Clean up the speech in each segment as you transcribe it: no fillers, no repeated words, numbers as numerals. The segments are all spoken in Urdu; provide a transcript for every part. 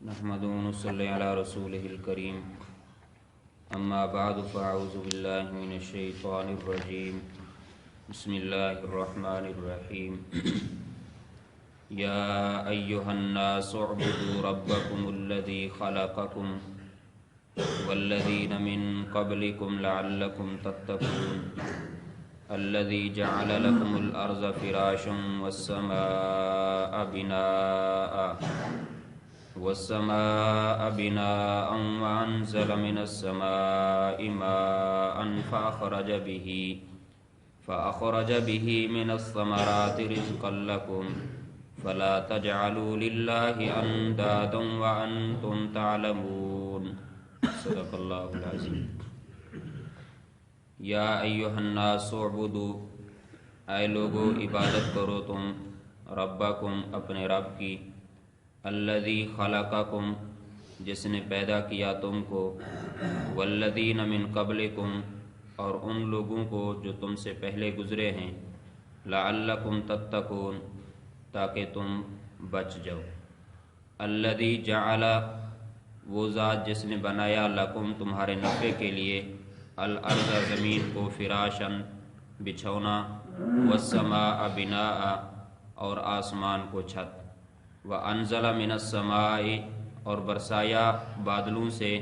نحمده ونصلي على رسوله الكريم اما بعد فاعوذ بالله من الشيطان الرجيم بسم الله الرحمن الرحيم يا أيها الناس اعبدوا ربكم الذي خلقكم والذين من قبلكم لعلكم تتقون الذي جعل لكم الأرض فراشا والسماء بناء وأنزل من السماء ماء فأخرج به من الثمرات رزقا لكم فلا تجعلوا لله أندادا وأنتم تعلمون صدق الله العظيم یا ایھا الناس اعبدوا، اے لوگو عبادت کرو تم، ربکم اپنے رب کی، الذی خلقکم جس نے پیدا کیا تم کو، والذین من قبلکم اور ان لوگوں کو جو تم سے پہلے گزرے ہیں، لعلکم تتقون تاکہ تم بچ جاؤ، الذی جعل وہ ذات جس نے بنایا لکم تمہارے نفع کے لیے، الارض زمین کو، فراشن بچھونا، والسماء بناء اور آسمان کو چھت، وانزل من السماء اور برسایا بادلوں سے،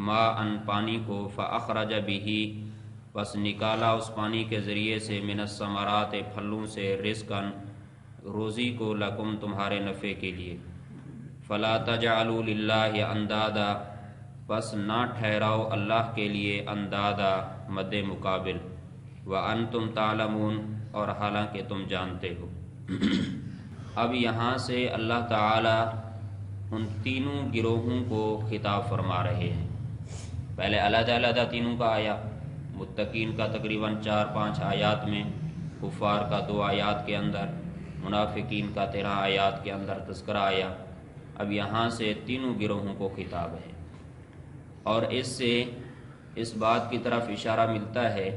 ماء پانی کو، فاخرج به پس نکالا اس پانی کے ذریعے سے، من الثمرات پھلوں سے، رزقا روزی کو، لکم تمہارے نفع کے لیے، فلا تجعلوا للہ اندادا پس نہ ٹھہراؤ اللہ کے لیے، اندادا مد مقابل، وانتم تعلمون اور حالانکہ تم جانتے ہو۔ اب یہاں سے اللہ تعالی ان تینوں گروہوں کو خطاب فرما رہے ہیں۔ پہلے علیحدہ علیحدہ تینوں کا آیا، متقین کا تقریباً 4-5 آیات میں، کفار کا 2 آیات کے اندر، منافقین کا 13 آیات کے اندر تذکرہ آیا۔ اب یہاں سے تینوں گروہوں کو خطاب ہے، اور اس سے اس بات کی طرف اشارہ ملتا ہے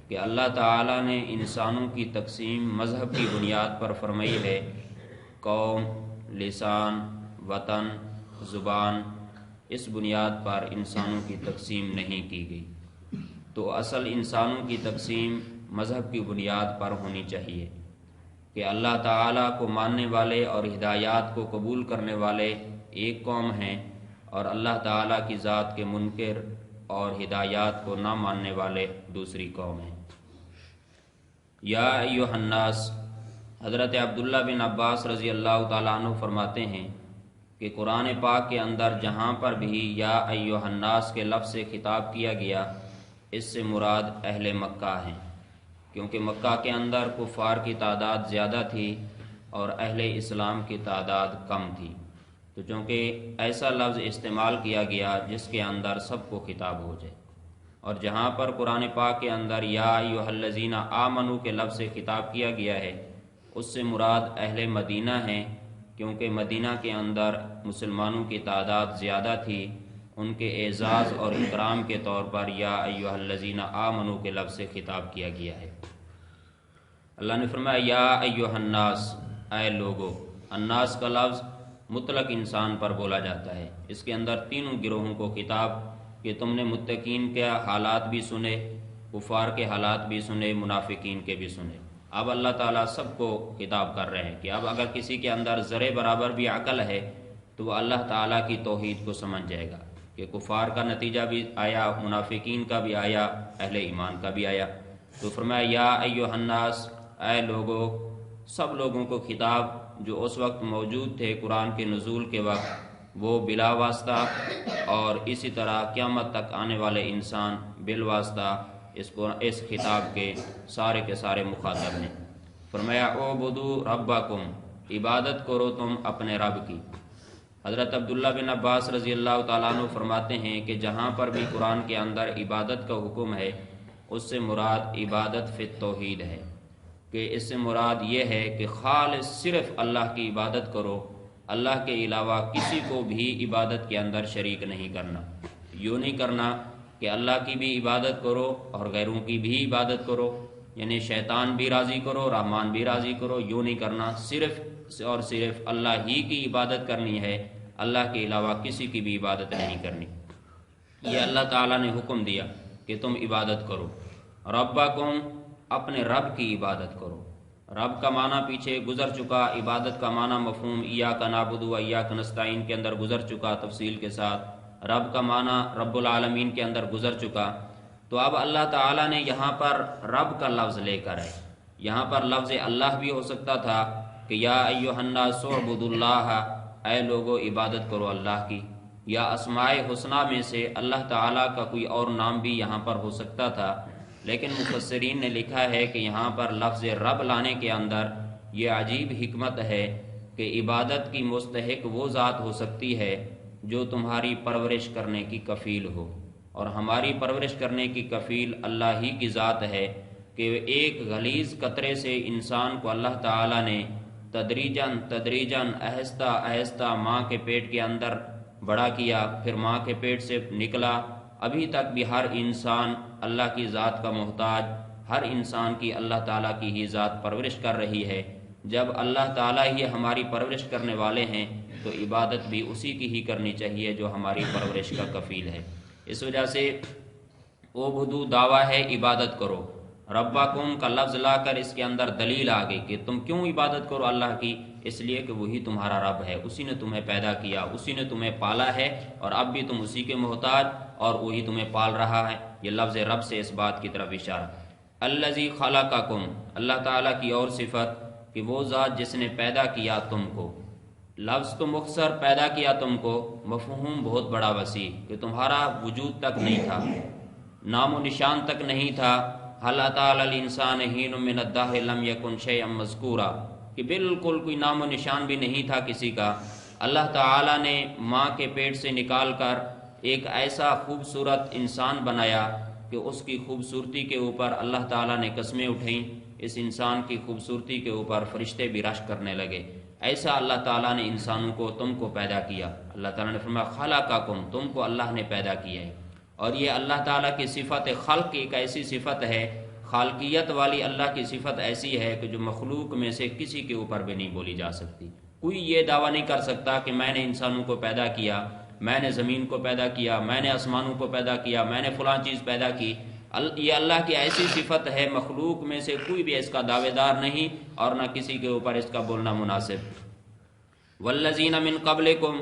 کہ اللہ تعالیٰ نے انسانوں کی تقسیم مذہب کی بنیاد پر فرمائی ہے، قوم، لسان، وطن، زبان، اس بنیاد پر انسانوں کی تقسیم نہیں کی گئی۔ تو اصل انسانوں کی تقسیم مذہب کی بنیاد پر ہونی چاہیے کہ اللہ تعالیٰ کو ماننے والے اور ہدایات کو قبول کرنے والے ایک قوم ہیں، اور اللہ تعالیٰ کی ذات کے منکر اور ہدایات کو نہ ماننے والے دوسری قوم ہیں۔ یا ایھا الناس، حضرت عبداللہ بن عباس رضی اللہ تعالیٰ عنہ فرماتے ہیں کہ قرآن پاک کے اندر جہاں پر بھی یا ایھا الناس کے لفظ سے خطاب کیا گیا، اس سے مراد اہل مکہ ہیں، کیونکہ مکہ کے اندر کفار کی تعداد زیادہ تھی اور اہل اسلام کی تعداد کم تھی، تو چونکہ ایسا لفظ استعمال کیا گیا جس کے اندر سب کو خطاب ہو جائے۔ اور جہاں پر قرآن پاک کے اندر یا ایھا الذین آمنوا کے لفظ سے خطاب کیا گیا ہے، اس سے مراد اہل مدینہ ہیں، کیونکہ مدینہ کے اندر مسلمانوں کی تعداد زیادہ تھی، ان کے اعزاز اور اکرام کے طور پر یا ایھا الذین آمنوا کے لفظ سے خطاب کیا گیا ہے۔ اللہ نے فرمایا یا ایھا الناس، اے لوگو۔ الناس کا لفظ مطلق انسان پر بولا جاتا ہے، اس کے اندر تینوں گروہوں کو خطاب کہ تم نے متقین کے حالات بھی سنے، کفار کے حالات بھی سنے، منافقین کے بھی سنے۔ اب اللہ تعالیٰ سب کو خطاب کر رہے ہیں کہ اب اگر کسی کے اندر ذرے برابر بھی عقل ہے تو وہ اللہ تعالیٰ کی توحید کو سمجھ جائے گا کہ کفار کا نتیجہ بھی آیا، منافقین کا بھی آیا، اہل ایمان کا بھی آیا۔ تو فرمایا یا ایھا الناس، اے لوگو، سب لوگوں کو خطاب جو اس وقت موجود تھے قرآن کے نزول کے وقت، وہ بلا واسطہ، اور اسی طرح قیامت تک آنے والے انسان بالواسطہ اس خطاب کے سارے مخاطب ہیں۔ فرمایا اعبدوا ربکم، عبادت کرو تم اپنے رب کی۔ حضرت عبداللہ بن عباس رضی اللہ تعالیٰ عنہ فرماتے ہیں کہ جہاں پر بھی قرآن کے اندر عبادت کا حکم ہے، اس سے مراد عبادت فی التوحید ہے، کہ اس سے مراد یہ ہے کہ خالص صرف اللہ کی عبادت کرو، اللہ کے علاوہ کسی کو بھی عبادت کے اندر شریک نہیں کرنا۔ یوں نہیں کرنا کہ اللہ کی بھی عبادت کرو اور غیروں کی بھی عبادت کرو، یعنی شیطان بھی راضی کرو، رحمان بھی راضی کرو، یوں نہیں کرنا، صرف اور صرف اللہ ہی کی عبادت کرنی ہے، اللہ کے علاوہ کسی کی بھی عبادت نہیں کرنی۔ یہ اللہ تعالیٰ نے حکم دیا کہ تم عبادت کرو۔ ربکم، اپنے رب کی عبادت کرو۔ رب کا معنی پیچھے گزر چکا، عبادت کا معنی مفہوم ایاک نعبد و ایاک نستعین کے اندر گزر چکا تفصیل کے ساتھ، رب کا معنی رب العالمین کے اندر گزر چکا۔ تو اب اللہ تعالیٰ نے یہاں پر رب کا لفظ لے کر ہے، یہاں پر لفظ اللہ بھی ہو سکتا تھا کہ یا ایھا الناس اعبدوا اللہ، اے لوگو عبادت کرو اللہ کی، یا اسماء حسنہ میں سے اللہ تعالیٰ کا کوئی اور نام بھی یہاں پر ہو سکتا تھا، لیکن مفسرین نے لکھا ہے کہ یہاں پر لفظ رب لانے کے اندر یہ عجیب حکمت ہے کہ عبادت کی مستحق وہ ذات ہو سکتی ہے جو تمہاری پرورش کرنے کی کفیل ہو، اور ہماری پرورش کرنے کی کفیل اللہ ہی کی ذات ہے کہ ایک غلیظ قطرے سے انسان کو اللہ تعالیٰ نے تدریجاً آہستہ آہستہ ماں کے پیٹ کے اندر بڑا کیا، پھر ماں کے پیٹ سے نکلا، ابھی تک بھی ہر انسان اللہ کی ذات کا محتاج، ہر انسان کی اللہ تعالیٰ کی ہی ذات پرورش کر رہی ہے۔ جب اللہ تعالیٰ ہی ہماری پرورش کرنے والے ہیں تو عبادت بھی اسی کی ہی کرنی چاہیے جو ہماری پرورش کا کفیل ہے۔ اس وجہ سے اعبدوا دعویٰ ہے عبادت کرو، ربکم کا لفظ لا کر اس کے اندر دلیل آ گئی کہ تم کیوں عبادت کرو اللہ کی، اس لیے کہ وہی تمہارا رب ہے، اسی نے تمہیں پیدا کیا، اسی نے تمہیں پالا ہے، اور اب بھی تم اسی کے محتاج، اور وہی تمہیں پال رہا ہے۔ یہ لفظ رب سے اس بات کی طرف اشارہ۔ الذی خلقکم، اللہ تعالیٰ کی اور صفت کہ وہ ذات جس نے پیدا کیا تم کو۔ لفظ تو مختصر پیدا کیا تم کو، مفہوم بہت بڑا وسیع کہ تمہارا وجود تک نہیں تھا، نام و نشان تک نہیں تھا۔ هل اتى على الانسان حين من الدهر لم يكن شيئا مذكورا، کہ بالکل کوئی نام و نشان بھی نہیں تھا کسی کا۔ اللہ تعالیٰ نے ماں کے پیٹ سے نکال کر ایک ایسا خوبصورت انسان بنایا کہ اس کی خوبصورتی کے اوپر اللہ تعالیٰ نے قسمیں اٹھائیں، اس انسان کی خوبصورتی کے اوپر فرشتے بھی رشک کرنے لگے۔ ایسا اللہ تعالیٰ نے انسانوں کو، تم کو پیدا کیا۔ اللہ تعالیٰ نے فرمایا خلقکم، تم کو اللہ نے پیدا کیا ہے۔ اور یہ اللہ تعالیٰ کی صفت خلق ایک ایسی صفت ہے، خالقیت والی اللہ کی صفت ایسی ہے کہ جو مخلوق میں سے کسی کے اوپر بھی نہیں بولی جا سکتی۔ کوئی یہ دعویٰ نہیں کر سکتا کہ میں نے انسانوں کو پیدا کیا، میں نے زمین کو پیدا کیا، میں نے آسمانوں کو پیدا کیا، میں نے فلاں چیز پیدا کی۔ یہ اللہ کی ایسی صفت ہے، مخلوق میں سے کوئی بھی اس کا دعوے دار نہیں، اور نہ کسی کے اوپر اس کا بولنا مناسب۔ والذین من قبلکم،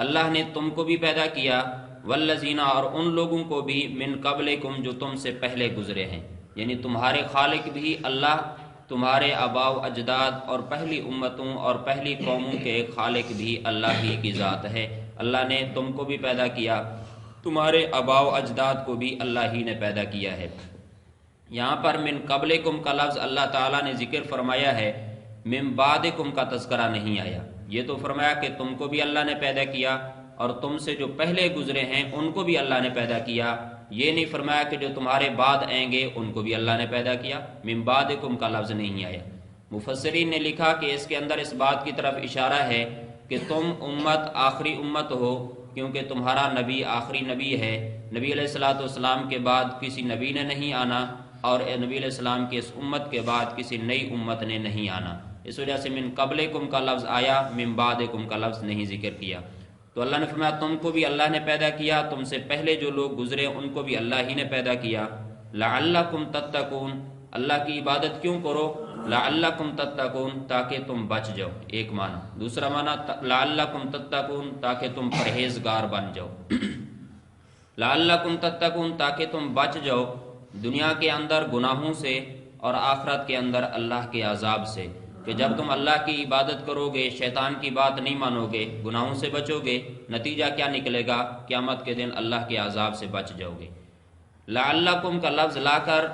اللہ نے تم کو بھی پیدا کیا، والذین، اور ان لوگوں کو بھی، من قبلکم جو تم سے پہلے گزرے ہیں، یعنی تمہارے خالق بھی اللہ، تمہارے آباء و اجداد اور پہلی امتوں اور پہلی قوموں کے خالق بھی اللہ ہی کی ذات ہے۔ اللہ نے تم کو بھی پیدا کیا، تمہارے آباء و اجداد کو بھی اللہ ہی نے پیدا کیا ہے۔ یہاں پر من قبلکم کا لفظ اللہ تعالیٰ نے ذکر فرمایا ہے، من بعدکم کا تذکرہ نہیں آیا۔ یہ تو فرمایا کہ تم کو بھی اللہ نے پیدا کیا، اور تم سے جو پہلے گزرے ہیں ان کو بھی اللہ نے پیدا کیا۔ یہ نہیں فرمایا کہ جو تمہارے بعد آئیں گے ان کو بھی اللہ نے پیدا کیا، من بعدکم کا لفظ نہیں آیا۔ مفسرین نے لکھا کہ اس کے اندر اس بات کی طرف اشارہ ہے کہ تم امت آخری امت ہو، کیونکہ تمہارا نبی آخری نبی ہے۔ نبی علیہ الصلوۃ والسلام کے بعد کسی نبی نے نہیں آنا، اور نبی علیہ السلام کی اس امت کے بعد کسی نئی امت نے نہیں آنا۔ اس وجہ سے من قبلکم کا لفظ آیا، من بعدکم کا لفظ نہیں ذکر کیا۔ تو اللہ نے فرمایا تم کو بھی اللہ نے پیدا کیا، تم سے پہلے جو لوگ گزرے ان کو بھی اللہ ہی نے پیدا کیا۔ لعلکم تتقون، اللہ کی عبادت کیوں کرو؟ لعلکم تتقون، تاکہ تم بچ جاؤ، ایک معنی۔ دوسرا معنی لعلکم تتقون، تاکہ تم پرہیزگار بن جاؤ۔ لعلکم تتقون، تاکہ تم بچ جاؤ دنیا کے اندر گناہوں سے، اور آخرت کے اندر اللہ کے عذاب سے، کہ جب تم اللہ کی عبادت کرو گے، شیطان کی بات نہیں مانو گے، گناہوں سے بچو گے، نتیجہ کیا نکلے گا؟ قیامت کے دن اللہ کے عذاب سے بچ جاؤ گے۔ لعلکم کا لفظ لا کر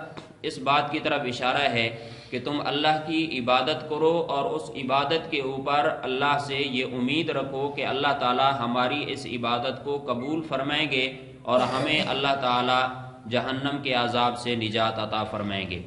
اس بات کی طرف اشارہ ہے کہ تم اللہ کی عبادت کرو، اور اس عبادت کے اوپر اللہ سے یہ امید رکھو کہ اللہ تعالی ہماری اس عبادت کو قبول فرمائیں گے، اور ہمیں اللہ تعالی جہنم کے عذاب سے نجات عطا فرمائیں گے۔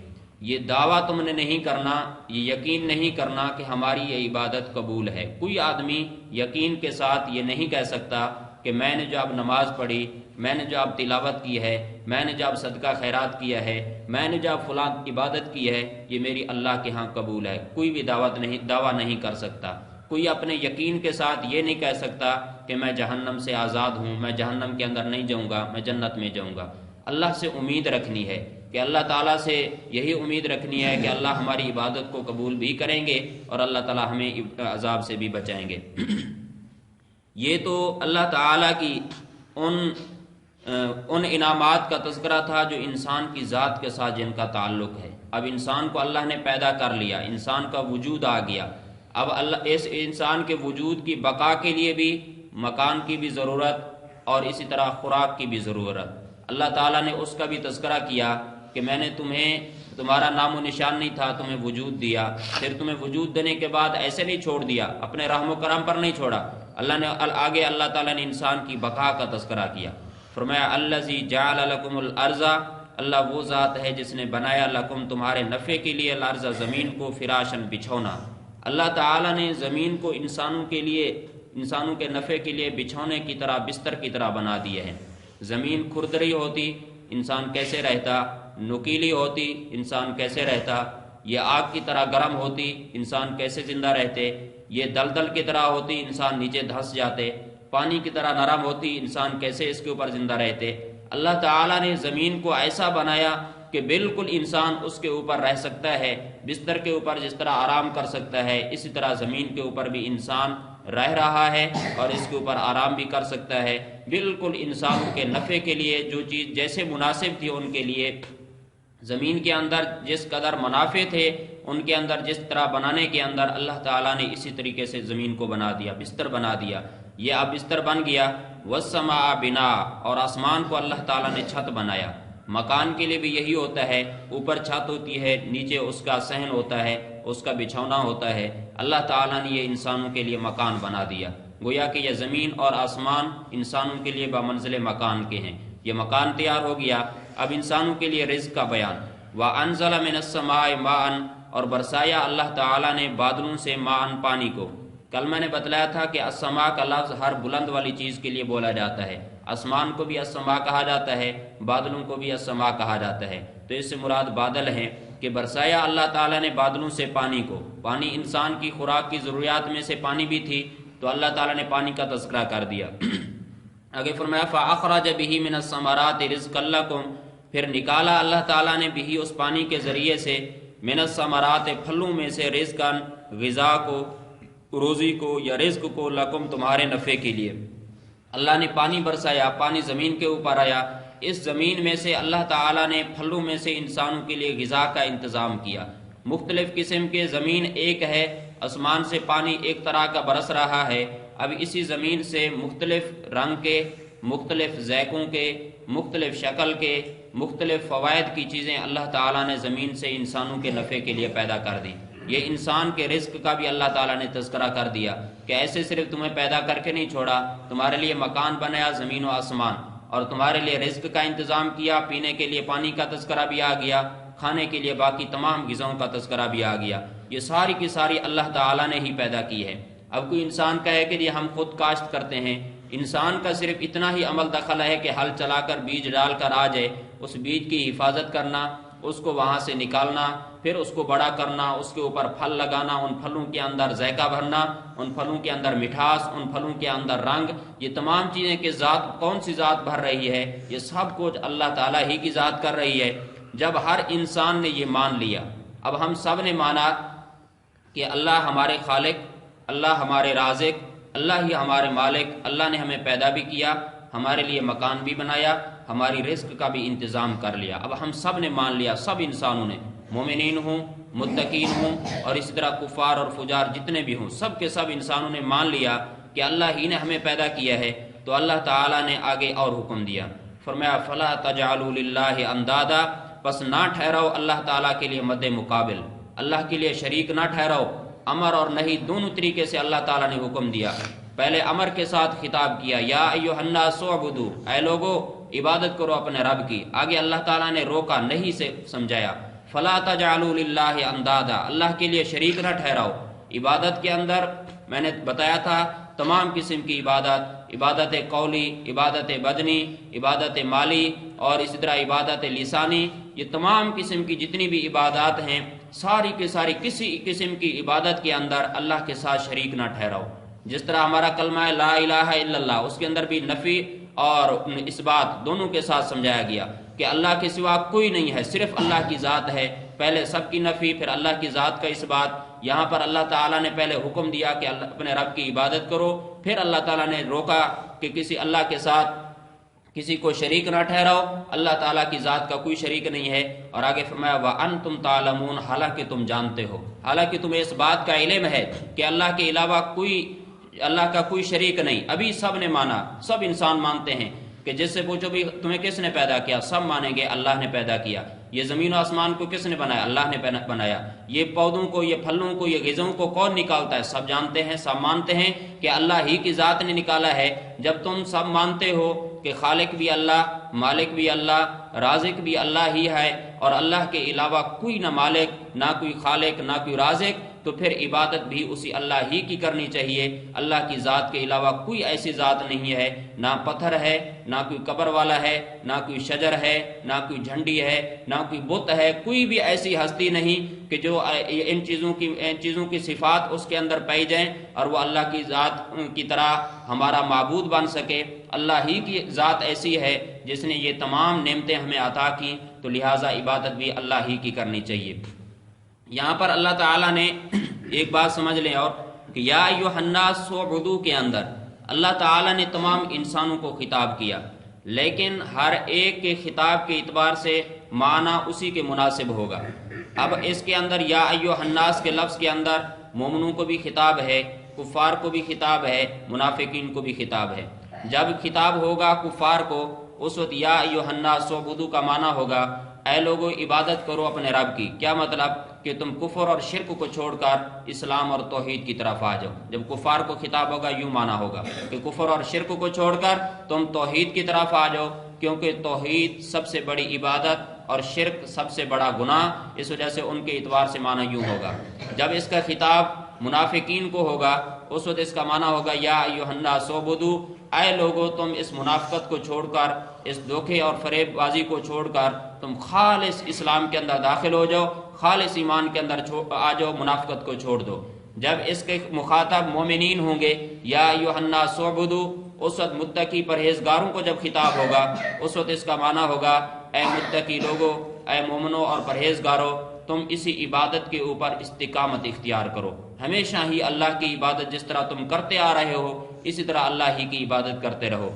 یہ دعویٰ تم نے نہیں کرنا، یہ یقین نہیں کرنا کہ ہماری یہ عبادت قبول ہے۔ کوئی آدمی یقین کے ساتھ یہ نہیں کہہ سکتا کہ میں نے جو اب نماز پڑھی، میں نے جو اب تلاوت کی ہے، میں نے جو اب صدقہ خیرات کیا ہے، میں نے جو اب فلاں عبادت کی ہے، یہ میری اللہ کے ہاں قبول ہے۔ کوئی بھی دعویٰ نہیں کر سکتا۔ کوئی اپنے یقین کے ساتھ یہ نہیں کہہ سکتا کہ میں جہنم سے آزاد ہوں، میں جہنم کے اندر نہیں جاؤں گا، میں جنت میں جاؤں گا۔ اللہ سے امید رکھنی ہے کہ اللہ تعالیٰ سے یہی امید رکھنی ہے کہ اللہ ہماری عبادت کو قبول بھی کریں گے اور اللہ تعالیٰ ہمیں عذاب سے بھی بچائیں گے۔ یہ تو اللہ تعالیٰ کی ان انعامات کا تذکرہ تھا جو انسان کی ذات کے ساتھ جن کا تعلق ہے۔ اب انسان کو اللہ نے پیدا کر لیا، انسان کا وجود آ گیا، اب اللہ اس انسان کے وجود کی بقا کے لیے بھی مکان کی بھی ضرورت اور اسی طرح خوراک کی بھی ضرورت۔ اللہ تعالیٰ نے اس کا بھی تذکرہ کیا کہ میں نے تمہارا نام و نشان نہیں تھا، تمہیں وجود دیا، پھر تمہیں وجود دینے کے بعد ایسے نہیں چھوڑ دیا، اپنے رحم و کرم پر نہیں چھوڑا۔ آگے اللہ تعالیٰ نے انسان کی بقا کا تذکرہ کیا، فرمایا الذی جعل لکم الارض، اللہ وہ ذات ہے جس نے بنایا لکم تمہارے نفع کے لیے الارض زمین کو فراشن بچھونا۔ اللہ تعالیٰ نے زمین کو انسانوں کے نفع کے لیے بچھونے کی طرح بستر کی طرح بنا دیے ہیں۔ زمین کھردری ہوتی انسان کیسے رہتا، نکیلی ہوتی انسان کیسے رہتا، یہ آگ کی طرح گرم ہوتی انسان کیسے زندہ رہتے، یہ دلدل کی طرح ہوتی انسان نیچے دھس جاتے، پانی کی طرح نرم ہوتی انسان کیسے اس کے اوپر زندہ رہتے۔ اللہ تعالیٰ نے زمین کو ایسا بنایا کہ بالکل انسان اس کے اوپر رہ سکتا ہے، بستر کے اوپر جس طرح آرام کر سکتا ہے اسی طرح زمین کے اوپر بھی انسان رہ رہا ہے اور اس کے اوپر آرام بھی کر سکتا ہے، بالکل انسانوں کے نفع کے لیے جو چیز جیسے مناسب تھی ان کے لیے۔ زمین کے اندر جس قدر منافع تھے ان کے اندر جس طرح بنانے کے اندر اللہ تعالیٰ نے اسی طریقے سے زمین کو بنا دیا، بستر بنا دیا۔ یہ اب بستر بن گیا۔ والسماء بنا، اور آسمان کو اللہ تعالیٰ نے چھت بنایا۔ مکان کے لیے بھی یہی ہوتا ہے، اوپر چھت ہوتی ہے، نیچے اس کا صحن ہوتا ہے، اس کا بچھونا ہوتا ہے۔ اللہ تعالیٰ نے یہ انسانوں کے لیے مکان بنا دیا، گویا کہ یہ زمین اور آسمان انسانوں کے لیے بمنزل مکان کے ہیں۔ یہ مکان تیار ہو گیا۔ اب انسانوں کے لیے رزق کا بیان۔ وَأَنزَلَ مِنَ السَّمَاءِ مَاءً، اور برسایا اللہ تعالیٰ نے بادلوں سے ماءً پانی کو۔ کل میں نے بتلایا تھا کہ السماء کا لفظ ہر بلند والی چیز کے لیے بولا جاتا ہے، آسمان کو بھی السماء کہا جاتا ہے، بادلوں کو بھی السماء کہا جاتا ہے، تو اس سے مراد بادل ہیں کہ برسایا اللہ تعالیٰ نے بادلوں سے پانی کو۔ پانی انسان کی خوراک کی ضروریات میں سے پانی بھی تھی، تو اللہ تعالیٰ نے پانی کا تذکرہ کر دیا۔ آگے فرمایا فَأَخْرَجَ بِهِ مِنَ الثَّمَرَاتِ رِزْقًا لَكُمْ، پھر نکالا اللہ تعالیٰ نے بھی اس پانی کے ذریعے سے من الثمرات پھلوں میں سے رزقاً غذا کو، روزی کو یا رزق کو، لکم تمہارے نفع کے لیے۔ اللہ نے پانی برسایا، پانی زمین کے اوپر آیا، اس زمین میں سے اللہ تعالیٰ نے پھلوں میں سے انسانوں کے لیے غذا کا انتظام کیا۔ مختلف قسم کے زمین ایک ہے، آسمان سے پانی ایک طرح کا برس رہا ہے، اب اسی زمین سے مختلف رنگ کے، مختلف ذائقوں کے، مختلف شکل کے، مختلف فوائد کی چیزیں اللہ تعالیٰ نے زمین سے انسانوں کے نفع کے لیے پیدا کر دی۔ یہ انسان کے رزق کا بھی اللہ تعالیٰ نے تذکرہ کر دیا کہ ایسے صرف تمہیں پیدا کر کے نہیں چھوڑا، تمہارے لیے مکان بنایا زمین و آسمان، اور تمہارے لیے رزق کا انتظام کیا، پینے کے لیے پانی کا تذکرہ بھی آ گیا، کھانے کے لیے باقی تمام غذاؤں کا تذکرہ بھی آ گیا۔ یہ ساری کی ساری اللہ تعالیٰ نے ہی پیدا کی ہے۔ اب کوئی انسان کہے کہ یہ ہم خود کاشت کرتے ہیں، انسان کا صرف اتنا ہی عمل دخل ہے کہ ہل چلا کر بیج ڈال کر آ جائے، اس بیج کی حفاظت کرنا، اس کو وہاں سے نکالنا، پھر اس کو بڑا کرنا، اس کے اوپر پھل لگانا، ان پھلوں کے اندر ذائقہ بھرنا، ان پھلوں کے اندر مٹھاس، ان پھلوں کے اندر رنگ، یہ تمام چیزیں کہ ذات کون سی ذات بھر رہی ہے، یہ سب کچھ اللہ تعالیٰ ہی کی ذات کر رہی ہے۔ جب ہر انسان نے یہ مان لیا، اب ہم سب نے مانا کہ اللہ ہمارے خالق، اللہ ہمارے رازق، اللہ ہی ہمارے مالک، اللہ نے ہمیں پیدا بھی کیا، ہمارے لیے مکان بھی بنایا، ہماری رزق کا بھی انتظام کر لیا۔ اب ہم سب نے مان لیا، سب انسانوں نے، مومنین ہوں، متقین ہوں، اور اسی طرح کفار اور فجار جتنے بھی ہوں، سب کے سب انسانوں نے مان لیا کہ اللہ ہی نے ہمیں پیدا کیا ہے۔ تو اللہ تعالیٰ نے آگے اور حکم دیا، فرمایا فَلَا تَجْعَلُوا لِلَّهِ أَنْدَادًا، پس نہ ٹھہراؤ اللہ تعالیٰ کے لیے مد مقابل، اللہ کے لیے شریک نہ ٹھہراؤ۔ امر اور نہیں دونوں طریقے سے اللہ تعالیٰ نے حکم دیا۔ پہلے امر کے ساتھ خطاب کیا، یا ایھا الناس اعبدوا، اے لوگو عبادت کرو اپنے رب کی۔ آگے اللہ تعالیٰ نے روکا، نہیں سے سمجھایا، فلا تجعلوا للہ اندادا، اللہ کے لیے شریک نہ ٹھہراؤ۔ عبادت کے اندر میں نے بتایا تھا تمام قسم کی عبادت، عبادت قولی، عبادت بدنی، عبادت مالی، اور اسی طرح عبادت لسانی، یہ تمام قسم کی جتنی بھی عبادات ہیں ساری کی ساری کسی قسم کی عبادت کے اندر اللہ کے ساتھ شریک نہ ٹھہراؤ. جس طرح ہمارا کلمہ لا الہ الا اللہ، اس کے اندر بھی نفی اور اس بات دونوں کے ساتھ سمجھایا گیا کہ اللہ کے سوا کوئی نہیں ہے، صرف اللہ کی ذات ہے. پہلے سب کی نفی، پھر اللہ کی ذات کا اس بات. یہاں پر اللہ تعالیٰ نے پہلے حکم دیا کہ اپنے رب کی عبادت کرو، پھر اللہ تعالیٰ نے روکا کہ کسی اللہ کے ساتھ کسی کو شریک نہ ٹھہراؤ، اللہ تعالیٰ کی ذات کا کوئی شریک نہیں ہے. اور آگے فرمایا وَأَنْتُمْ تَعْلَمُونَ، حالانکہ تم جانتے ہو، حالانکہ تمہیں اس بات کا علم ہے کہ اللہ کے علاوہ اللہ کا کوئی شریک نہیں. ابھی سب نے مانا، سب انسان مانتے ہیں کہ جس سے پوچھو بھی تمہیں کس نے پیدا کیا، سب مانیں گے اللہ نے پیدا کیا. یہ زمین و آسمان کو کس نے بنایا، اللہ نے بنایا. یہ پودوں کو، یہ پھلوں کو، یہ غذاؤں کو کون نکالتا ہے، سب جانتے ہیں، سب مانتے ہیں کہ اللہ ہی کی ذات نے نکالا ہے. جب تم سب مانتے ہو کہ خالق بھی اللہ، مالک بھی اللہ، رازق بھی اللہ ہی ہے، اور اللہ کے علاوہ کوئی نہ مالک، نہ کوئی خالق، نہ کوئی رازق، تو پھر عبادت بھی اسی اللہ ہی کی کرنی چاہیے. اللہ کی ذات کے علاوہ کوئی ایسی ذات نہیں ہے، نہ پتھر ہے، نہ کوئی قبر والا ہے، نہ کوئی شجر ہے، نہ کوئی جھنڈی ہے، نہ کوئی بت ہے. کوئی بھی ایسی ہستی نہیں کہ جو ان چیزوں کی صفات اس کے اندر پائی جائیں اور وہ اللہ کی ذات کی طرح ہمارا معبود بن سکے. اللہ ہی کی ذات ایسی ہے جس نے یہ تمام نعمتیں ہمیں عطا کی، تو لہٰذا عبادت بھی اللہ ہی کی کرنی چاہیے. یہاں پر اللہ تعالیٰ نے ایک بات سمجھ لیں، اور کہ یا ایھا الناس اعبدوا کے اندر اللہ تعالیٰ نے تمام انسانوں کو خطاب کیا، لیکن ہر ایک کے خطاب کے اعتبار سے معنی اسی کے مناسب ہوگا. اب اس کے اندر یا ایھا الناس کے لفظ کے اندر مومنوں کو بھی خطاب ہے، کفار کو بھی خطاب ہے، منافقین کو بھی خطاب ہے. جب خطاب ہوگا کفار کو، اس وقت یا ایھا الناس اعبدوا کا معنی ہوگا اے لوگو عبادت کرو اپنے رب کی. کیا مطلب؟ کہ تم کفر اور شرک کو چھوڑ کر اسلام اور توحید کی طرف آ جاؤ. جب کفار کو خطاب ہوگا یوں مانا ہوگا کہ کفر اور شرک کو چھوڑ کر تم توحید کی طرف آ جاؤ، کیونکہ توحید سب سے بڑی عبادت اور شرک سب سے بڑا گناہ، اس وجہ سے ان کے اعتبار سے معنی یوں ہوگا. جب اس کا خطاب منافقین کو ہوگا، اس وقت اس کا معنی ہوگا یا ایھا الناس اعبدوا، اے لوگو تم اس منافقت کو چھوڑ کر، اس دھوکے اور فریب بازی کو چھوڑ کر تم خالص اسلام کے اندر داخل ہو جاؤ، خالص ایمان کے اندر آ جاؤ، منافقت کو چھوڑ دو. جب اس کے مخاطب مومنین ہوں گے یا ایھا الناس اعبدوا، اس وقت متقی پرہیزگاروں کو جب خطاب ہوگا، اس وقت اس کا معنی ہوگا اے متقی لوگو، اے مومنوں اور پرہیزگاروں، تم اسی عبادت کے اوپر استقامت اختیار کرو. ہمیشہ ہی اللہ کی عبادت جس طرح تم کرتے آ رہے ہو، اسی طرح اللہ ہی کی عبادت کرتے رہو.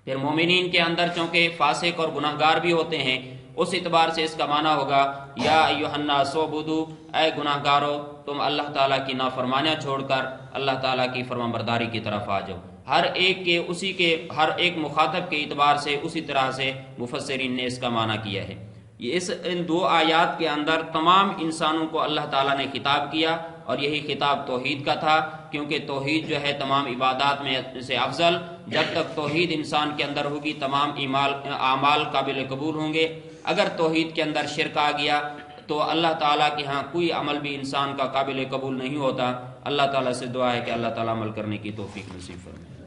پھر مومنین کے اندر چونکہ فاسق اور گناہگار بھی ہوتے ہیں، اس اعتبار سے اس کا معنی ہوگا یا ایھا الناس اعبدوا، اے گناہگارو تم اللہ تعالیٰ کی نافرمانیاں چھوڑ کر اللہ تعالیٰ کی فرمانبرداری کی طرف آ جاؤ. ہر ایک مخاطب کے اعتبار سے اسی طرح سے مفسرین نے اس کا معنی کیا ہے. ان دو آیات کے اندر تمام انسانوں کو اللہ تعالیٰ نے خطاب کیا، اور یہی خطاب توحید کا تھا، کیونکہ توحید جو ہے تمام عبادات میں سے افضل. جب تک توحید انسان کے اندر ہوگی تمام اعمال قابل قبول ہوں گے. اگر توحید کے اندر شرک آ گیا تو اللہ تعالیٰ کے ہاں کوئی عمل بھی انسان کا قابل قبول نہیں ہوتا. اللہ تعالیٰ سے دعا ہے کہ اللہ تعالیٰ عمل کرنے کی توفیق نصیب فرمائے.